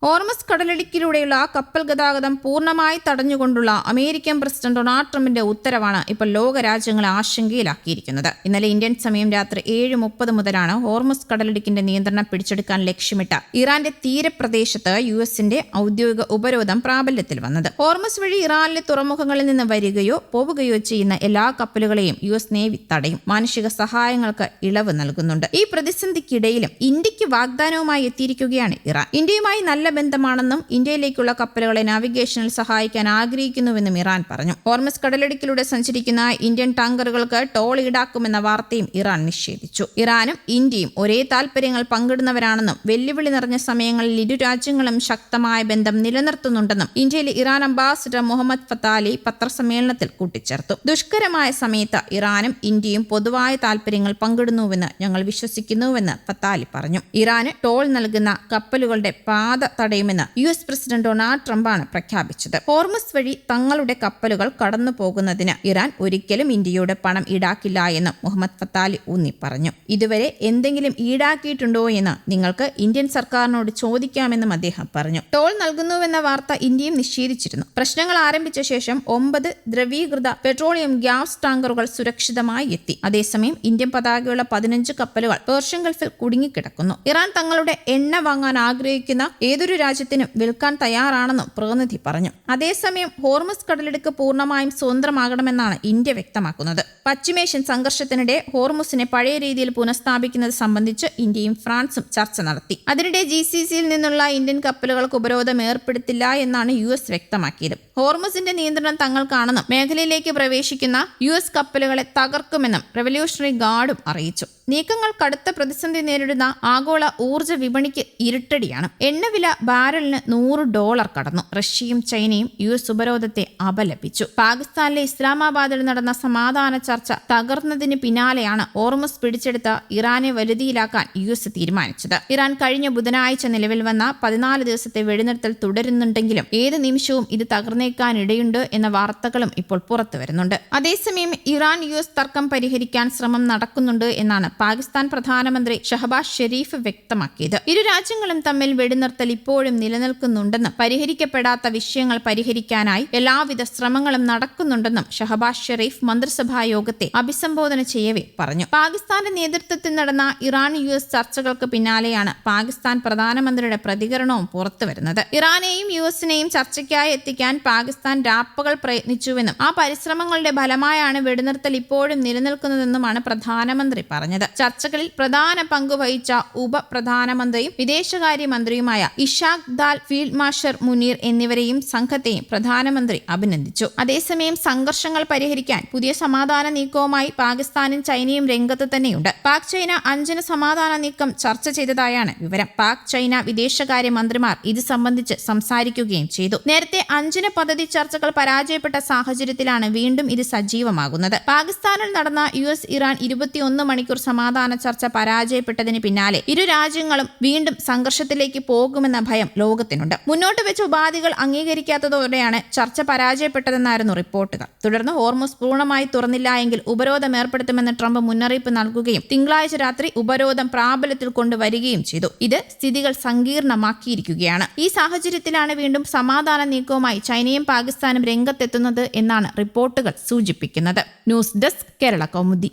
Hormuz കടലിടുക്കിലൂടെയുള്ള കപ്പൽ ഗതാഗതം പൂർണ്ണമായി തടഞ്ഞുകൊണ്ടുള്ള അമേരിക്കൻ പ്രസിഡന്റ് ഡൊണാൾഡ് ട്രംപിന്റെ ഉത്തരവാണ് ഇപ്പോൾ ലോകരാജ്യങ്ങളെ ആശങ്കയിലാക്കിയിരിക്കുന്നത്. ഇന്നലെ ഇന്ത്യൻ സമയം രാത്രി 7:30 മുതലാണ് ഹോർമസ് കടലിടുക്കിന്റെ നിയന്ത്രണം പിടിച്ചെടുക്കാൻ ലക്ഷ്യമിട്ട് ഇറാന്റെ തീരപ്രദേശത്ത് യുഎസിന്റെ ഔദ്യോഗിക ഉപരോധം പ്രാബല്യത്തിൽ വന്നത്. ഹോർമസ് വഴി ഇറാനിലെ തുറമുഖങ്ങളിൽ നിന്ന് വരികയോ പോവുകയോ ചെയ്യുന്ന എല്ലാ കപ്പലുകളെയും യുഎസ് നേവി തടയും. മാനുഷിക സഹായങ്ങൾക്ക് ഇളവ് നൽകുന്നുണ്ട്. ഈ പ്രതിസന്ധിക്കിടയിലും ഇന്ത്യക്ക് വാഗ്ദാനവുമായി എത്തിയിരിക്കുകയാണ് ഇറാൻ. ഇന്ത്യയുമായി നല്ല ബന്ധമാണെന്നും ഇന്ത്യയിലേക്കുള്ള കപ്പലുകളെ നാവിഗേഷനിൽ സഹായിക്കാൻ ആഗ്രഹിക്കുന്നുവെന്നും ഇറാൻ പറഞ്ഞു. ഹോർമസ് കടലിടുക്കിലൂടെ സഞ്ചരിക്കുന്ന ഇന്ത്യൻ ടാങ്കറുകൾക്ക് ടോൾ ഈടാക്കുമെന്ന വാർത്തയും ഇറാൻ നിഷേധിച്ചു. ഇറാനും ഇന്ത്യയും ഒരേ താൽപര്യങ്ങൾ പങ്കിടുന്നവരാണെന്നും വെല്ലുവിളി നിറഞ്ഞ സമയങ്ങളിൽ ഇരു രാജ്യങ്ങളും ശക്തമായ ബന്ധം നിലനിർത്തുന്നുണ്ടെന്നും ഇന്ത്യയിലെ ഇറാൻ അംബാസിഡർ മുഹമ്മദ് ഫത്താലി പത്രസമ്മേളനത്തിൽ കൂട്ടിച്ചേർത്തു. ദുഷ്കരമായ സമയത്ത് ഇറാനും ഇന്ത്യയും പൊതുവായ താൽപര്യങ്ങൾ പങ്കിടുന്നുവെന്ന് ഞങ്ങൾ വിശ്വസിക്കുന്നുവെന്ന് ഫത്താലി പറഞ്ഞു. ഇറാന് ടോൾ നൽകുന്ന കപ്പലുകളുടെ പാത തടയുമെന്ന് യുഎസ് പ്രസിഡന്റ് ഡൊണാൾഡ് ട്രംപാണ് പ്രഖ്യാപിച്ചത്. ഹോർമസ് വഴി തങ്ങളുടെ കപ്പലുകൾ കടന്നു പോകുന്നതിന് ഇറാൻ ഒരിക്കലും ഇന്ത്യയോട് പണം ഈടാക്കില്ല എന്നും മുഹമ്മദ് ഫത്താലി ഊന്നി പറഞ്ഞു. ഇതുവരെ എന്തെങ്കിലും ഈടാക്കിയിട്ടുണ്ടോ എന്ന് നിങ്ങൾക്ക് ഇന്ത്യൻ സർക്കാരിനോട് ചോദിക്കാമെന്നും അദ്ദേഹം പറഞ്ഞു. ടോൾ നൽകുന്നുവെന്ന വാർത്ത ഇന്ത്യയും നിഷേധിച്ചിരുന്നു. പ്രശ്നങ്ങൾ ആരംഭിച്ച ശേഷം 9 ദ്രവീകൃത പെട്രോളിയം ഗ്യാസ് ടാങ്കറുകൾ സുരക്ഷിതമായി എത്തി. അതേസമയം ഇന്ത്യൻ പതാകയുള്ള 15 കപ്പലുകൾ പേർഷ്യൻ ഗൾഫിൽ കുടുങ്ങിക്കിടക്കുന്നു. ഇറാൻ തങ്ങളുടെ എണ്ണ വാങ്ങാൻ ആഗ്രഹിക്കുന്ന ഏതൊരു രാജ്യത്തിനും വിൽക്കാൻ തയ്യാറാണെന്നും പ്രതിനിധി പറഞ്ഞു. അതേസമയം ഹോർമസ് കടലിടുക്ക് പൂർണ്ണമായും സ്വതന്ത്രമാകണമെന്നാണ് ഇന്ത്യ വ്യക്തമാക്കുന്നത്. പശ്ചിമേഷ്യൻ സംഘർഷത്തിനിടെ ഹോർമുസിനെ പഴയ രീതിയിൽ പുനഃസ്ഥാപിക്കുന്നത് സംബന്ധിച്ച് ഇന്ത്യയും ഫ്രാൻസും ചർച്ച നടത്തി. അതിനിടെ GCCയിൽ നിന്നുള്ള ഇന്ത്യൻ കപ്പലുകൾക്ക് ഉപരോധം ഏർപ്പെടുത്തില്ല എന്നാണ് യുഎസ് വ്യക്തമാക്കിയത്. ഹോർമുസിന്റെ നിയന്ത്രണം തങ്ങൾക്കാണെന്നും മേഖലയിലേക്ക് പ്രവേശിക്കുന്ന യുഎസ് കപ്പലുകളെ തകർക്കുമെന്നും റവല്യൂഷണറി ഗാർഡും അറിയിച്ചു. നീക്കങ്ങൾ കടുത്ത പ്രതിസന്ധി നേരിടുന്ന ആഗോള ഊർജ്ജ വിപണിക്ക് ഇരുട്ടടിയാണ്. എണ്ണവില ബാരലിന് $100 കടന്നു. റഷ്യയും ചൈനയും യുഎസ് ഉപരോധത്തെ അപലപിച്ചു. പാകിസ്ഥാനിലെ ഇസ്ലാമാബാദിൽ നടന്ന സമാധാന ചർച്ച തകർന്നതിന് പിന്നാലെയാണ് ഹോർമുസ് പിടിച്ചെടുത്ത് ഇറാനെ വരുതിയിലാക്കാൻ യുഎസ് തീരുമാനിച്ചത്. ഇറാൻ കഴിഞ്ഞ ബുധനാഴ്ച നിലവിൽ വന്ന 14 ദിവസത്തെ വെടിനിർത്തൽ തുടരുന്നുണ്ടെങ്കിലും ഏത് നിമിഷവും ഇത് തകർന്നേക്കാനിടയുണ്ട് എന്ന വാർത്തകളും ഇപ്പോൾ പുറത്തു വരുന്നുണ്ട്. അതേസമയം ഇറാൻ യുഎസ് തർക്കം പരിഹരിക്കാൻ ശ്രമം നടക്കുന്നുണ്ട് എന്നാണ് പാകിസ്ഥാൻ പ്രധാനമന്ത്രി ഷഹബാസ് ഷെരീഫ് വ്യക്തമാക്കിയത്. ഇരു രാജ്യങ്ങളും തമ്മിൽ വെടിനിർത്തൽ ഇപ്പോഴും നിലനിൽക്കുന്നുണ്ടെന്നും പരിഹരിക്കപ്പെടാത്ത വിഷയങ്ങൾ പരിഹരിക്കാനായി എല്ലാവിധ ശ്രമങ്ങളും നടക്കുന്നുണ്ടെന്നും ഷഹബാസ് ഷെരീഫ് മന്ത്രിസഭാ യോഗത്തെ അഭിസംബോധന ചെയ്യവേ പറഞ്ഞു. പാകിസ്ഥാന്റെ നേതൃത്വത്തിൽ നടന്ന ഇറാൻ യുഎസ് ചർച്ചകൾക്ക് പിന്നാലെയാണ് പാകിസ്ഥാൻ പ്രധാനമന്ത്രിയുടെ പ്രതികരണവും പുറത്തുവരുന്നത്. ഇറാനെയും യുഎസിനെയും ചർച്ചയ്ക്കായി എത്തിക്കാൻ പാകിസ്ഥാൻ രാപ്പകൽ പ്രയത്നിച്ചുവെന്നും ആ പരിശ്രമങ്ങളുടെ ഫലമായാണ് വെടിനിർത്തൽ ഇപ്പോഴും നിലനിൽക്കുന്നതെന്നുമാണ് പ്രധാനമന്ത്രി പറഞ്ഞത്. ചർച്ചകളിൽ പ്രധാന പങ്കുവഹിച്ച ഉപപ്രധാനമന്ത്രിയും വിദേശകാര്യമന്ത്രിയുമായ ഇഷാഖ് ദാൽ, ഫീൽഡ് മാർഷൽ മുനീർ എന്നിവരെയും സംഘത്തെയും പ്രധാനമന്ത്രി അഭിനന്ദിച്ചു. അതേസമയം സംഘർഷങ്ങൾ പരിഹരിക്കാൻ പുതിയ സമാധാന നീക്കവുമായി പാകിസ്ഥാനും ചൈനയും രംഗത്ത് തന്നെയുണ്ട്. പാക് ചൈന 5 സമാധാന നീക്കം ചർച്ച ചെയ്തതായാണ് വിവരം. പാക് ചൈന വിദേശകാര്യ മന്ത്രിമാർ ഇത് സംബന്ധിച്ച് സംസാരിക്കുകയും ചെയ്തു. നേരത്തെ 5 പദ്ധതി ചർച്ചകൾ പരാജയപ്പെട്ട സാഹചര്യത്തിലാണ് വീണ്ടും ഇത് സജീവമാകുന്നത്. പാകിസ്ഥാനിൽ നടന്ന യുഎസ് ഇറാൻ 21 മണിക്കൂർ സമാധാന ചർച്ച പരാജയപ്പെട്ടതിന് പിന്നാലെ ഇരു രാജ്യങ്ങളും വീണ്ടും സംഘർഷത്തിലേക്ക് പോകുമെന്ന ഭയം ലോകത്തിനുണ്ട്. മുന്നോട്ട് വെച്ച ഉപാധികൾ അംഗീകരിക്കാത്തതോടെയാണ് ചർച്ച പരാജയപ്പെട്ടതെന്നായിരുന്നു റിപ്പോർട്ടുകൾ. തുടർന്ന് ഹോർമുസ് പൂർണ്ണമായി തുറന്നില്ല എങ്കിൽ ഉപരോധം ഏർപ്പെടുത്തുമെന്ന് ട്രംപ് മുന്നറിയിപ്പ് നൽകുകയും തിങ്കളാഴ്ച രാത്രി ഉപരോധം പ്രാബല്യത്തിൽ കൊണ്ടുവരികയും ചെയ്തു. ഇത് സ്ഥിതികൾ സങ്കീർണമാക്കിയിരിക്കുകയാണ്. ഈ സാഹചര്യത്തിലാണ് വീണ്ടും സമാധാന നീക്കവുമായി ചൈനയും പാകിസ്ഥാനും രംഗത്തെത്തുന്നത് എന്നാണ് റിപ്പോർട്ടുകൾ സൂചിപ്പിക്കുന്നത്. News desk Kerala Kaumudi.